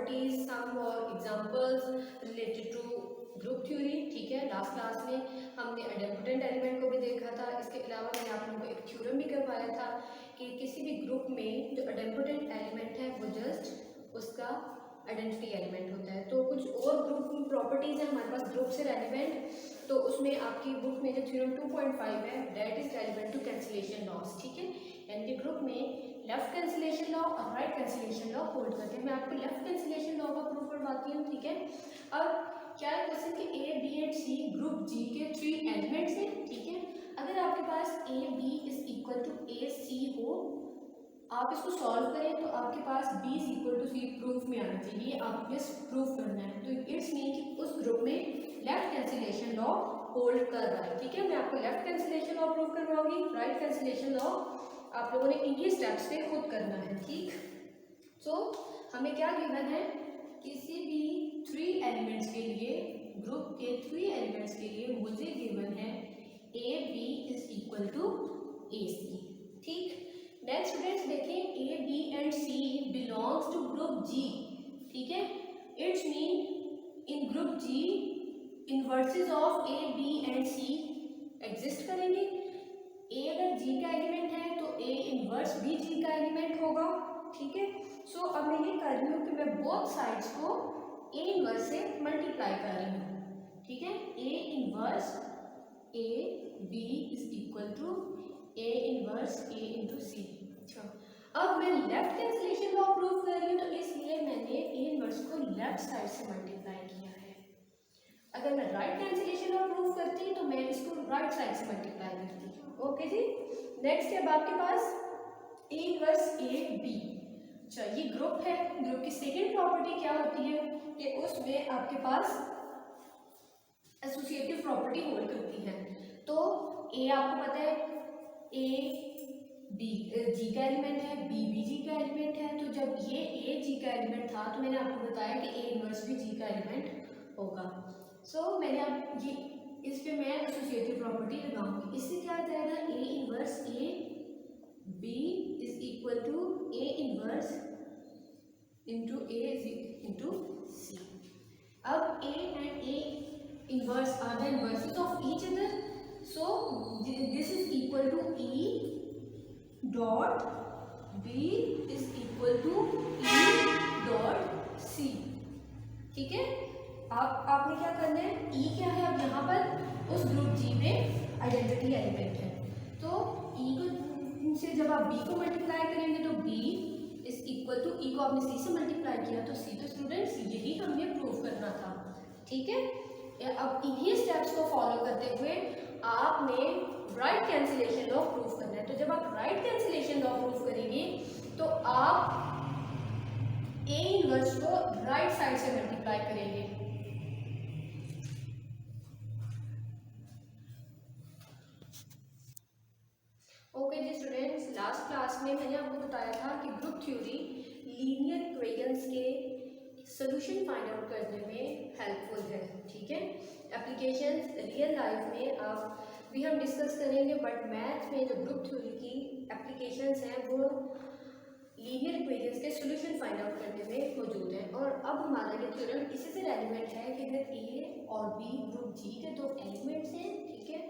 Properties, some और examples related to group theory. ठीक है, लास्ट क्लास में हमने आइडेंटिटी एलिमेंट को भी देखा था। इसके अलावा मैंने आप लोगों को एक थ्योरम भी करवाया था कि किसी भी ग्रुप में जो आइडेंटिटी एलिमेंट है वो जस्ट उसका आइडेंटिटी एलिमेंट होता है। तो कुछ और ग्रुप प्रॉपर्टीज है हमारे पास ग्रुप से रेलिवेंट, तो उसमें आपकी बुक में जो थ्योरम 2.5 है that is relevant to cancellation laws. ठीक है, यानी कि ग्रुप में लेफ्ट कैंसिलेशन लॉ और राइट कैंसिलेशन लॉ होल्ड करते हैं। मैं आपको लेफ्ट कैंसिलेशन लॉ का प्रूफ करवाती हूँ। ठीक है, अब क्या है क्वेश्चन कि A B and C group G के 3 एलिमेंट्स हैं। ठीक है, अगर आपके पास A B is equal to A C हो, आप इसको सॉल्व करें तो आपके पास b is equal to C proof में आना चाहिए। आपको बस प्रूफ करना है, तो इट्स मीन कि उस ग्रुप में लेफ्ट कैंसिलेशन लॉ होल्ड कर रहा है। ठीक है, मैं आपको लेफ्ट कैंसिलेशन लॉ प्रूफ करवाऊंगी, राइट कैंसिलेशन लॉ आप लोगों ने इन्हीं स्टेप्स पे खुद करना है। ठीक, सो हमें क्या गिवन है, किसी भी 3 एलिमेंट्स के लिए, ग्रुप के 3 एलिमेंट्स के लिए मुझे गिवन है A B is equal to A C. ठीक, नेक्स्ट स्टूडेंट्स देखें, A B and C belongs to group G. ठीक है, it's mean in group G inverses of A B and C exist करेंगे। ए अगर जी का एलिमेंट है तो ए इनवर्स भी जी का एलिमेंट होगा। ठीक है, सो अब मैं ये कर रही हूँ कि मैं बोथ साइड्स को ए इनवर्स से मल्टीप्लाई कर रही हूँ। ठीक है, A inverse A B is equal to A inverse A into C. अच्छा, अब मैं लेफ्ट कैंसिलेशन लॉ प्रूव कर रही हूँ, तो इसलिए मैंने ए इनवर्स को लेफ्ट साइड से मल्टीप्लाई किया है। अगर मैं राइट कैंसिलेशन लॉ प्रूव करती तो मैं इसको राइट साइड से मल्टीप्लाई करती। ओके जी, नेक्स्ट है आपके पास ए इनवर्स ए बी। अच्छा, ये ग्रुप है, ग्रुप की सेकेंड प्रॉपर्टी क्या होती है कि उसमें आपके पास एसोसिएटिव प्रॉपर्टी होल्ड करती है। तो ए आपको पता है ए बी जी का एलिमेंट है, बी भी जी का एलिमेंट है। तो जब ये ए जी का एलिमेंट था तो मैंने आपको बताया कि ए इनवर्स भी जी का एलिमेंट होगा। सो मैंने अब ये इस पे मैं एसोसिएटिव प्रॉपर्टी लगाऊंगी। इससे क्या आ जाएगा, A inverse A B is equal to A inverse into A into C. अब A and A inverse are the inverses of each other, so this is equal to E dot B is equal to E dot C. ठीक है, आपने क्या करना है, ई क्या है अब यहाँ पर उस ग्रुप जी में आइडेंटिटी एलिमेंट है, तो ई को से जब आप बी को मल्टीप्लाई करेंगे तो बी इज इक्वल टू ई को आपने सी से मल्टीप्लाई किया तो सी। तो स्टूडेंट्स यही हमें प्रूव करना था। ठीक है, अब इन्हीं स्टेप्स को फॉलो करते हुए आपने राइट कैंसिलेशन लॉ प्रूव करना है। तो जब आप राइट कैंसिलेशन लॉ प्रूव करेंगे तो आप ए इनवर्स को राइट साइड से मल्टीप्लाई करेंगे। ओके जी स्टूडेंट्स, लास्ट क्लास में मैंने आपको बताया था कि ग्रुप थ्योरी लीनियर इक्वेशंस के सॉल्यूशन फाइंड आउट करने में हेल्पफुल है। ठीक है, एप्लीकेशंस रियल लाइफ में आप भी हम डिस्कस करेंगे, बट मैथ में जो ग्रुप थ्योरी की एप्लीकेशंस हैं वो लीनियर इक्वेशंस के सॉल्यूशन फाइंड आउट करने में मौजूद है। और अब हमारा ये थ्योरम इसी से रेलिवेंट है कि अगर ए और बी ग्रुप जी के 2 एलिमेंट्स हैं, ठीक है,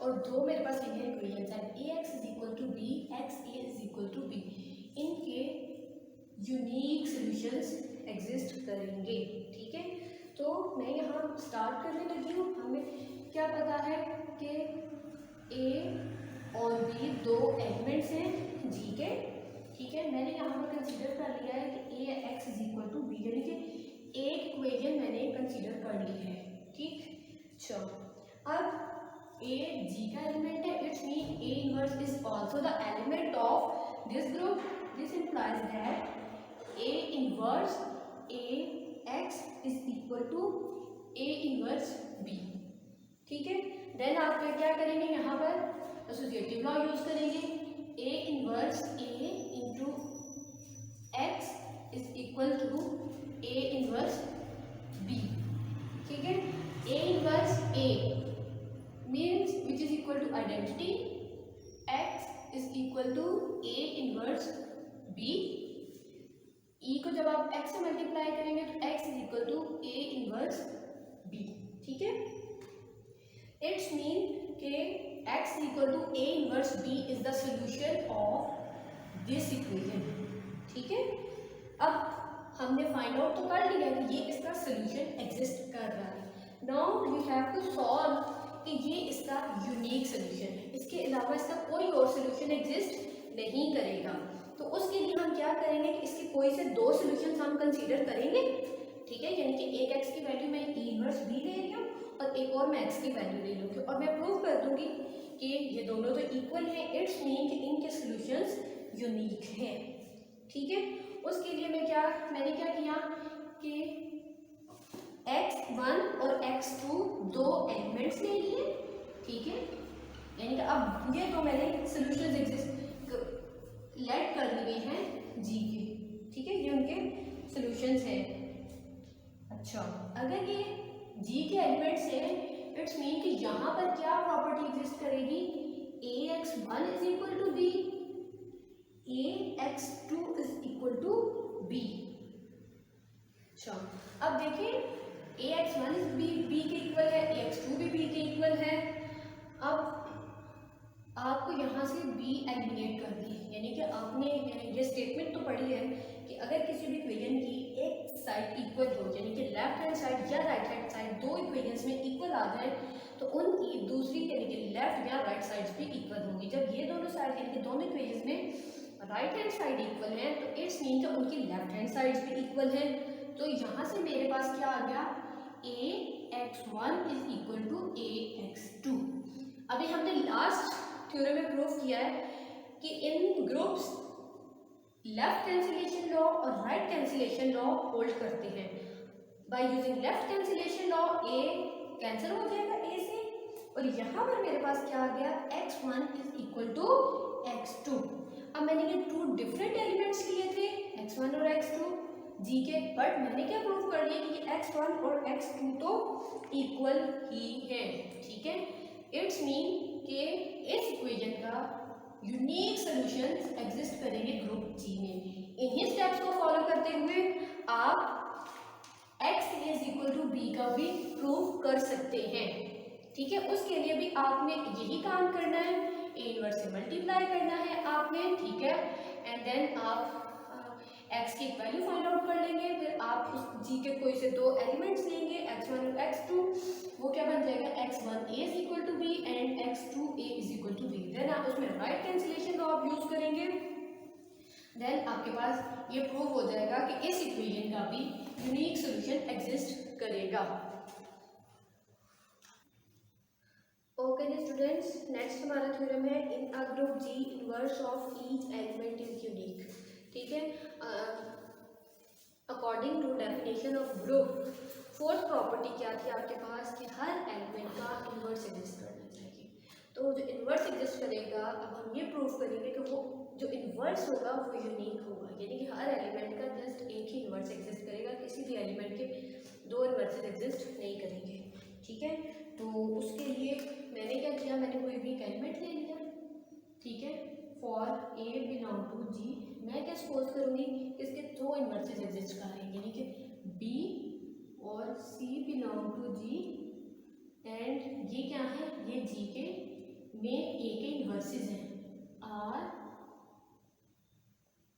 और 2 मेरे पास लीनियर इक्वेशंस हैं, A X is equal to B, X A is equal to B, इनके यूनिक सॉल्यूशंस एग्जिस्ट करेंगे। ठीक है, तो मैं यहाँ स्टार्ट करने लगी हूँ। हमें क्या पता है कि ए और बी 2 एलिमेंट्स हैं जी के। ठीक है, मैंने यहाँ पर कंसीडर कर लिया है कि A X is equal to B, यानी कि एक इक्वेशन मैंने कंसीडर कर ली है। ठीक, चलो अब ए जी का एलिमेंट है, it's mean A inverse is also the element of this group. This implies that A inverse A X is equal to A inverse B. ठीक है, देन आप क्या करेंगे, यहाँ पर एसोसिएटिव लॉ यूज करेंगे। A inverse A into X is equal to A inverse B. ठीक है, A inverse A means which is equal to identity, X is equal to A inverse B. E को जब आप X से multiply करेंगे तो X is equal to A inverse B, ठीक है। इट्स मीन के X equal to A inverse B is the solution of this equation, ठीक है। अब हमने फाइंड आउट तो कर लिया कि ये इसका सोल्यूशन एग्जिस्ट कर रहा है। Now we have to solve कि ये इसका यूनिक सोल्यूशन है, इसके अलावा इसका कोई और सोल्यूशन एग्जिस्ट नहीं करेगा। तो उसके लिए हम क्या करेंगे कि इसके कोई से दो सोल्यूशन हम कंसीडर करेंगे, ठीक है। यानी कि एक एक्स की वैल्यू मैं ई इनवर्स बी ले रही हूँ और एक और मैं एक्स की वैल्यू ले लूँगी और मैं प्रूव कर दूँगी कि ये दोनों तो इक्वल हैं। इट्स मीन कि इनके सोल्यूशंस यूनिक हैं, ठीक है। उसके लिए मैंने क्या किया कि x1 और x2 दो एलिमेंट्स ले लिए, ठीक है। यानी कि अब ये तो मैंने सोल्यूशंस एग्जिस्ट लेट कर लिए हैं जी के, ठीक है। ये उनके सोल्यूशंस हैं। अच्छा, अगर ये जी के एलिमेंट्स हैं, इट्स मीन कि यहाँ पर क्या प्रॉपर्टी एग्जिस्ट करेगी, ax1 is equal to B, ax2 is equal to B. अच्छा, अब देखिए ax1 इज बी के इक्वल है, ax2 भी बी के इक्वल है। अब आपको यहाँ से b एलिमिनेट कर दी, यानी कि आपने ये स्टेटमेंट तो पढ़ी है कि अगर किसी भी इक्वेशन की एक साइड इक्वल हो, यानी कि लेफ्ट हैंड साइड या राइट हैंड साइड दो इक्वेशंस में इक्वल आ जाए तो उनकी दूसरी यानी कि लेफ्ट या राइट साइड्स भी इक्वल होंगी। जब ये दोनों साइड यानी कि दोनों इक्वेशंस में राइट हैंड साइड इक्वल है तो इट्स मीन कि उनकी लेफ्ट हैंड साइड्स भी इक्वल है। तो यहाँ से मेरे पास क्या आ गया, ax1 is equal to ax2। अभी हमने लास्ट थ्योरम में प्रूव किया है कि इन ग्रुप्स लेफ्ट कैंसिलेशन लॉ और राइट कैंसिलेशन लॉ होल्ड करते हैं। By using left cancellation law a cancel हो जाएगा a से, और यहाँ पर मेरे पास क्या आ गया, x1 is equal to x2। अब मैंने ये टू डिफरेंट एलिमेंट्स लिए थे, x1 और x2 जी के, बट मैंने क्या प्रूव कर दिया कि ये x1 और x2 तो इक्वल ही है, ठीक है। इट्स मीन कि इस इक्वेशन का यूनिक सॉल्यूशंस एग्जिस्ट करेंगे ग्रुप जी में। इन्हीं स्टेप्स को फॉलो करते हुए आप x is equal to B का भी प्रूव कर सकते हैं, ठीक है। उसके लिए भी आपने यही काम करना है, a इनवर्स से मल्टीप्लाई करना है आपने, ठीक है। एंड देन आप x की वैल्यू फाइंड आउट कर लेंगे, फिर आप उस g के कोई से दो एलिमेंट्स लेंगे x1 और x2, वो क्या बन जाएगा, x1a is equal to B and x2a is equal to B. Then आप उसमें राइट कैंसिलेशन लॉ आप यूज करेंगे, देन आपके पास ये प्रूव हो जाएगा कि इस इक्वेशन का भी यूनिक सॉल्यूशन एग्जिस्ट करेगा। ओके स्टूडेंट्स, नेक्स्ट हमारा थ्योरम है in a group G inverse of each element is unique, ठीक है। According to definition of group, fourth property क्या थी आपके पास कि हर एलिमेंट का इन्वर्स एग्जिस्ट करना चाहिए। तो जो इन्वर्स एग्जिस्ट करेगा, अब हम ये प्रूव करेंगे कि वो जो इन्वर्स होगा वो यूनिक होगा, यानी कि हर एलिमेंट का जस्ट एक ही इन्वर्स एग्जिस्ट करेगा, किसी भी एलिमेंट के दो इन्वर्सेस एग्जिस्ट नहीं करेंगे, ठीक है। तो उसके लिए मैंने क्या किया, मैंने कोई भी एक एलिमेंट ले लिया, ठीक है। फॉर ए बिलोंग टू जी, मैं क्या सपोज करूँगी, इसके दो इन्वर्सेस एग्जिस्ट कर रहे हैं, यानी कि बी और सी बिलोंग टू जी, एंड ये क्या है, ये जी के में ए के इन्वर्सेस हैं, आर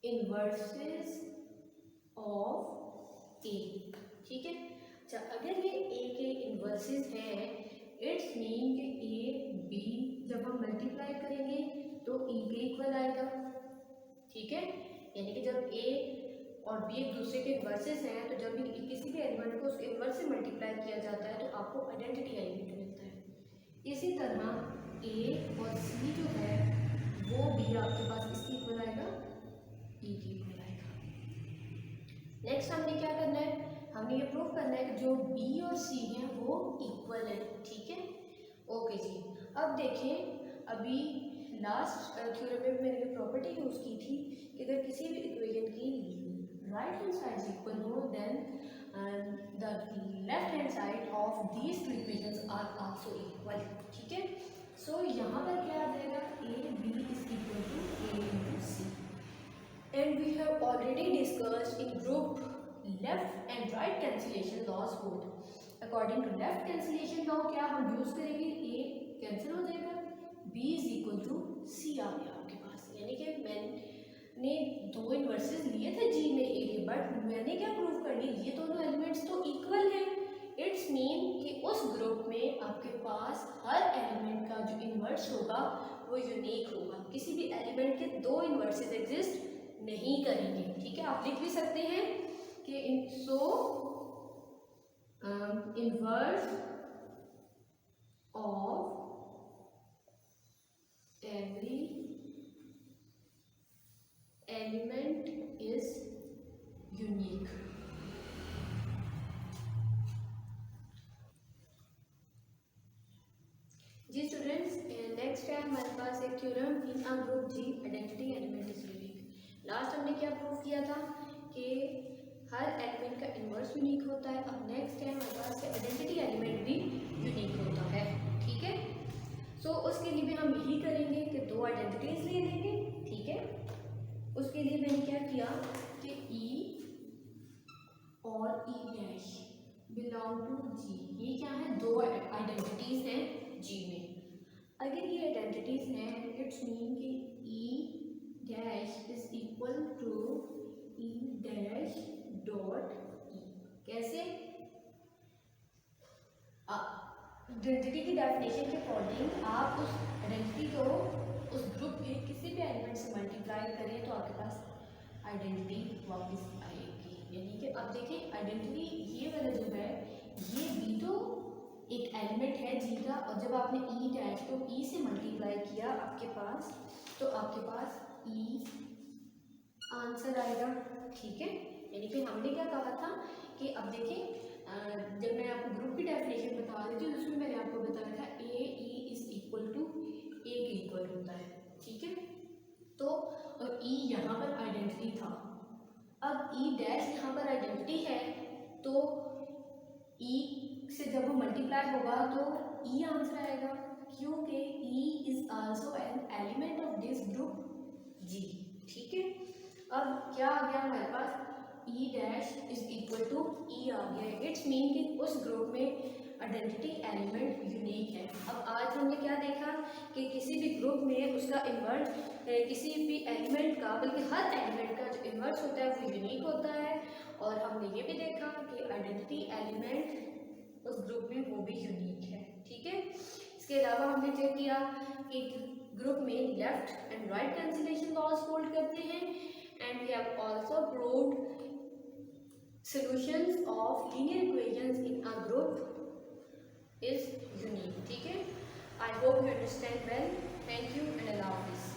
इन्वर्सेस ऑफ ए, ठीक है। अच्छा, अगर ये ए के इन्वर्सेस हैं, इट्स मीन कि ए बी जब हम मल्टीप्लाई करेंगे तो ई के इक्वल आएगा, ठीक है। यानी कि जब ए और बी एक दूसरे के इन्वर्सेस हैं तो जब भी किसी भी एलिमेंट को उसके इन्वर्स से मल्टीप्लाई किया जाता है तो आपको आइडेंटिटी एलिमेंट मिलता है। इसी तरह ए और सी जो है वो भी आपके पास इसके इक्वल आएगा, ई के इक्वल आएगा। नेक्स्ट हमने क्या करना है, हमने ये प्रूव करना है कि जो बी और सी हैं वो इक्वल है, ठीक है। ओके जी, अब देखें, अभी लास्ट थ्योरम में मैंने ये प्रॉपर्टी यूज़ की थी कि अगर किसी भी इक्वेशन की राइट हैंड साइड इक्वल हो then the left hand side of these two equations are also equal, ठीक है। सो यहाँ पर क्या आ जाएगा, A B is equal to A into C, and we have already discussed in group left and right cancellation laws both. According to left cancellation law क्या हम use करेंगे, a कैंसिल हो जाएगा, b is equal to c आ गया आपके पास, यानी कि मैंने दो इन्वर्सेस लिए थे g में a के, बट मैंने क्या प्रूव कर लिया, ये दोनों एलिमेंट्स तो इक्वल हैं। इट्स मीन कि उस ग्रुप में आपके पास हर एलिमेंट का जो इन्वर्स होगा वो यूनिक होगा, किसी भी एलिमेंट के दो इन्वर्सेस एग्जिस्ट नहीं करेंगे। ठीक है, आप लिख भी सकते हैं कि inverse of every element is unique. जी स्टूडेंट्स, नेक्स्ट है हमारे पास एक theorem in a group G identity element is unique. Last हमने क्या प्रूव किया था कि हर एलिमेंट का इन्वर्स यूनिक होता है। अब नेक्स्ट है हमारे पास आइडेंटिटी एलिमेंट भी यूनिक होता है। ठीक है, सो उसके लिए भी हम यही करेंगे कि दो आइडेंटिटीज ले लेंगे। ठीक है, उसके लिए मैंने क्या किया कि ई और ई डैश बिलोंग टू जी, ये क्या है, दो आइडेंटिटीज हैं जी में। अगर ये आइडेंटिटीज हैं इट्स मीन कि E dash is equal to E dash dot E. कैसे, आइडेंटिटी की डेफिनेशन के अकॉर्डिंग आप उस आइडेंटिटी को उस ग्रुप के किसी भी एलिमेंट से मल्टीप्लाई करें तो आपके पास आइडेंटिटी वापस आएगी। यानी कि अब देखिए आइडेंटिटी ये वाला जो है ये भी तो एक एलिमेंट है जी का, और जब आपने ई डैश को ई से मल्टीप्लाई किया आपके पास, तो आपके पास ई आंसर आएगा। ठीक है, यानी कि हमने क्या कहा था कि अब देखिए जब मैं आपको ग्रुप की डेफिनेशन बता रही थी उसमें मैंने आपको बताया था ए ई इज इक्वल टू ए के इक्वल होता है। ठीक है, तो और ई यहाँ पर आइडेंटिटी था, अब ई डैश यहाँ पर आइडेंटिटी है, तो ई से जब वो मल्टीप्लाई होगा तो ई आंसर आएगा, क्योंकि E is also an element of this group G. ठीक है, अब क्या आ गया हमारे पास, E dash is equal to E आ गया। इट्स मीन कि उस ग्रुप में आइडेंटिटी एलिमेंट यूनिक है। अब आज हमने क्या देखा कि किसी भी ग्रुप में उसका इन्वर्स, किसी भी एलिमेंट का, बल्कि हर एलिमेंट का जो इन्वर्स होता है वो यूनिक होता है। और हमने ये भी देखा कि आइडेंटिटी एलिमेंट उस ग्रुप में वो भी यूनिक है। ठीक है, इसके अलावा हमने चेक किया कि ग्रुप में left and right cancellation laws hold करते हैं, and we have also proved solutions of linear equations in a group is unique. ठीक है, I hope you understand well. Thank you and Allah Hafiz.